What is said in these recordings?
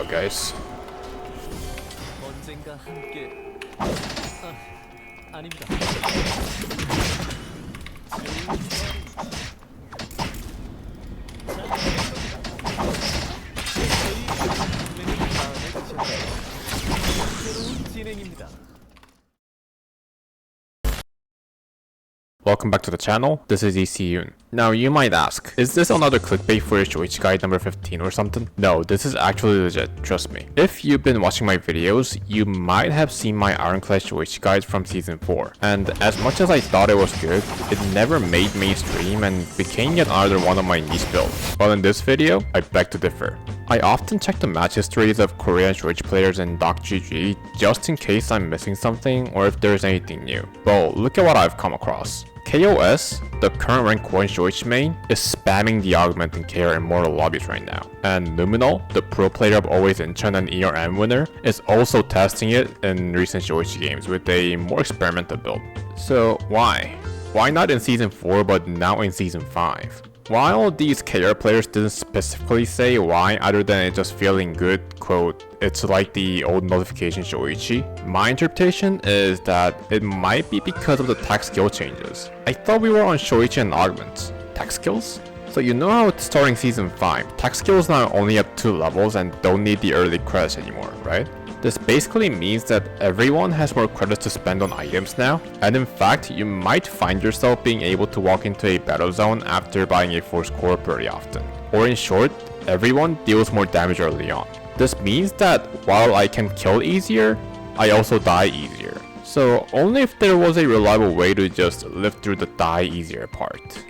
guys. 언젠가 함께 아닙니다. 새로운 진행입니다. Welcome back to the channel, this is ECYoon. Now you might ask, is this another clickbait for Shoichi guide number 15 or something? No, this is actually legit, trust me. If you've been watching my videos, you might have seen my Ironclad Shoichi guide from season 4. And as much as I thought it was good, it never made mainstream and became yet another one of my niche builds. But in this video, I beg to differ. I often check the match histories of Korean Shoichi players in Dmg just in case I'm missing something or if there's anything new. Well, look at what I've come across. KOS, the current rank 1 Shoichi main, is spamming the augment in KR Immortal lobbies right now. And Luminal, the pro player of Always Incheon and ERM winner, is also testing it in recent Shoichi games with a more experimental build. So why? Why not in season 4 but now in season 5? While these KR players didn't specifically say why other than it just feeling good, quote, it's like the old notification Shoichi, my interpretation is that it might be because of the Tac-skill changes. I thought we were on Shoichi and augments. Tac-skills? So you know how it's starting season 5, Tac-skills now only have 2 levels and don't need the early credits anymore, right? This basically means that everyone has more credits to spend on items now, and in fact, you might find yourself being able to walk into a battle zone after buying a force core pretty often. Or in short, everyone deals more damage early on. This means that while I can kill easier, I also die easier. So only if there was a reliable way to just live through the die easier part.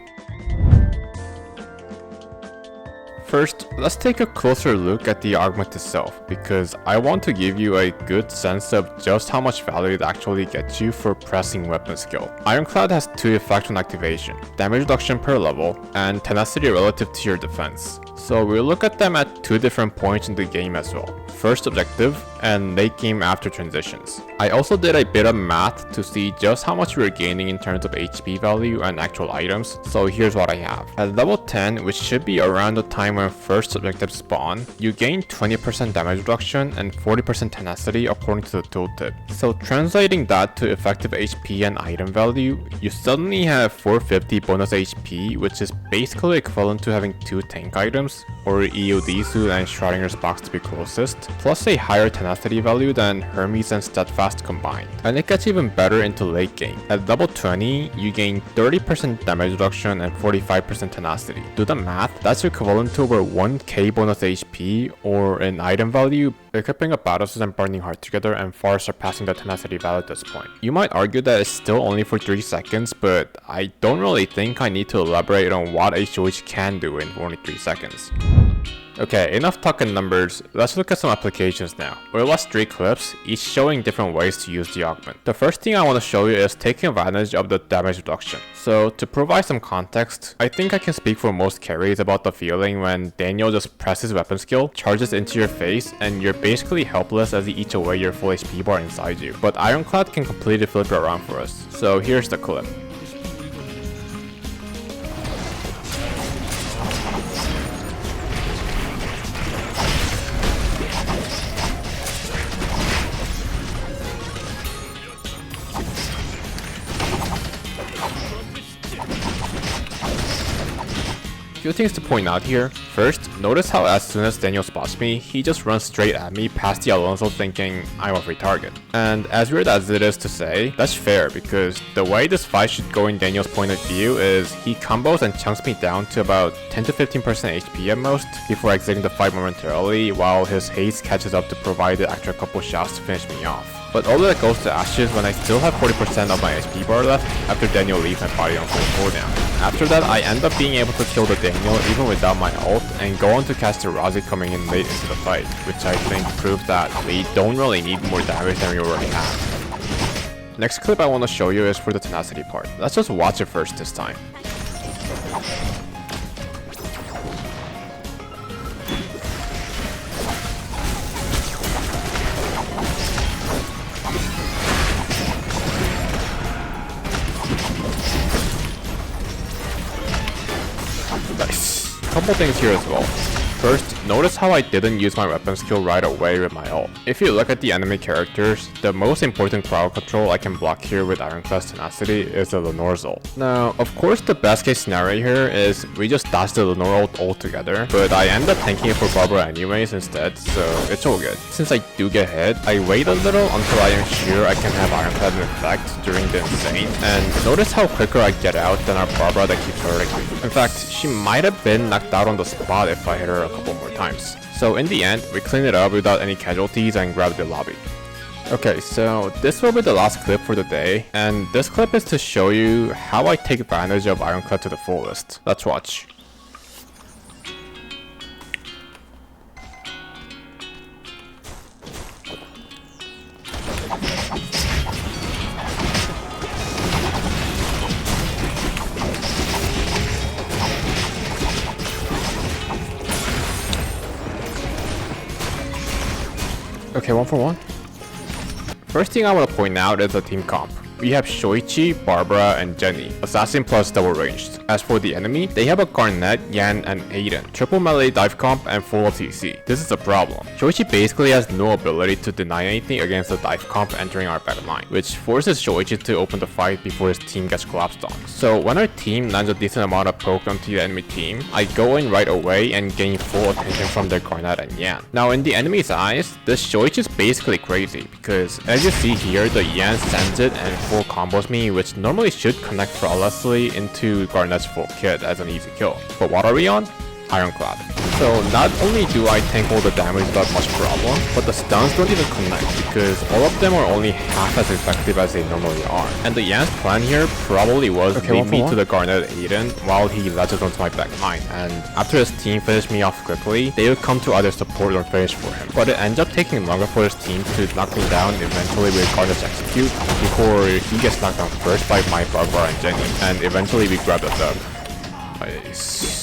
First, let's take a closer look at the augment itself, because I want to give you a good sense of just how much value it actually gets you for pressing weapon skill. Ironclad has 2 effects on activation, damage reduction per level, and tenacity relative to your defense. So we'll look at them at 2 different points in the game as well. First objective, and late game after transitions. I also did a bit of math to see just how much we were gaining in terms of HP value and actual items, so here's what I have. At level 10, which should be around the time when first objectives spawn, you gain 20% damage reduction and 40% tenacity according to the tooltip. So translating that to effective HP and item value, you suddenly have 450 bonus HP, which is basically equivalent to having 2 tank items, or EOD suit and Schrodinger's box to be closest, plus a higher tenacity value than Hermes and Steadfast combined. And it gets even better into late game. At level 20, you gain 30% damage reduction and 45% tenacity. Do the math, that's equivalent to over 1k bonus HP, or in item value, equipping a battlesuit and burning heart together and far surpassing the tenacity value at this point. You might argue that it's still only for 3 seconds, but I don't really think I need to elaborate on what a Shoichi can do in only 3 seconds. Okay, enough talking numbers, let's look at some applications now. We'll watch 3 clips, each showing different ways to use the augment. The first thing I want to show you is taking advantage of the damage reduction. So to provide some context, I think I can speak for most carries about the feeling when Daniel just presses weapon skill, charges into your face, and you're basically helpless as he eats away your full HP bar inside you. But Ironclad can completely flip it around for us. So here's the clip. Few things to point out here. First, notice how as soon as Daniel spots me, he just runs straight at me past the Alonso thinking I'm a free target. And as weird as it is to say, that's fair because the way this fight should go in Daniel's point of view is he combos and chunks me down to about 10 to 15% HP at most before exiting the fight momentarily while his haste catches up to provide the extra couple shots to finish me off. But all of that goes to ashes when I still have 40% of my HP bar left after Daniel leaves my body on full cooldown. After that, I end up being able to kill the Daniel even without my ult and go on to catch the Razi coming in late into the fight, which I think proves that we don't really need more damage than we already have. Next clip I want to show you is for the tenacity part. Let's just watch it first this time. Nice. Couple things here as well. First, notice how I didn't use my weapon skill right away with my ult. If you look at the enemy characters, the most important crowd control I can block here with Ironclad's Tenacity is the Lenore's ult. Now, of course the best case scenario here is we just dodge the Lenore ult altogether, but I end up tanking it for Barbara anyways instead, so it's all good. Since I do get hit, I wait a little until I am sure I can have Ironclad in effect during the insane, and notice how quicker I get out than our Barbara that keeps hurting me. In fact, she might have been knocked out on the spot if I hit her a couple more times. So in the end, we clean it up without any casualties and grab the lobby. Okay, so this will be the last clip for the day, and this clip is to show you how I take advantage of Ironclad to the fullest. Let's watch. Okay, 1-for-1. First thing I want to point out is the team comp. We have Shoichi, Barbara, and Jenny, assassin plus double ranged. As for the enemy, they have a Garnet, Yan, and Aiden, triple melee dive comp and full of CC. This is a problem. Shoichi basically has no ability to deny anything against the dive comp entering our back line, which forces Shoichi to open the fight before his team gets collapsed on. So when our team lands a decent amount of poke onto the enemy team, I go in right away and gain full attention from their Garnet and Yan. Now in the enemy's eyes, this Shoichi is basically crazy, because as you see here, the Yan sends it and full combos me, which normally should connect flawlessly into Garnet's full kit as an easy kill. But what are we on? Ironclad. So not only do I tank all the damage without much problem, but the stuns don't even connect because all of them are only half as effective as they normally are. And the Yan's plan here probably was lead me to the Garnet Aiden while he ledges onto my back line, and after his team finished me off quickly, they would come to either support or finish for him. But it ends up taking longer for his team to knock me down eventually with Garnet's execute before he gets knocked down first by my Barbara and Jenny, and eventually we grab the dub. Nice.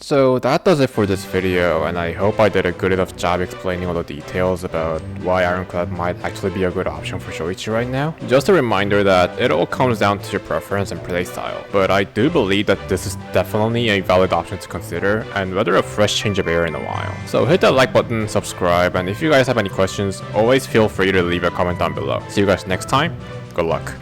So that does it for this video, and I hope I did a good enough job explaining all the details about why Ironclad might actually be a good option for Shoichi right now. Just a reminder that it all comes down to your preference and play style, but I do believe that this is definitely a valid option to consider, and rather a fresh change of air in a while. So hit that like button, subscribe, and if you guys have any questions, always feel free to leave a comment down below. See you guys next time, good luck.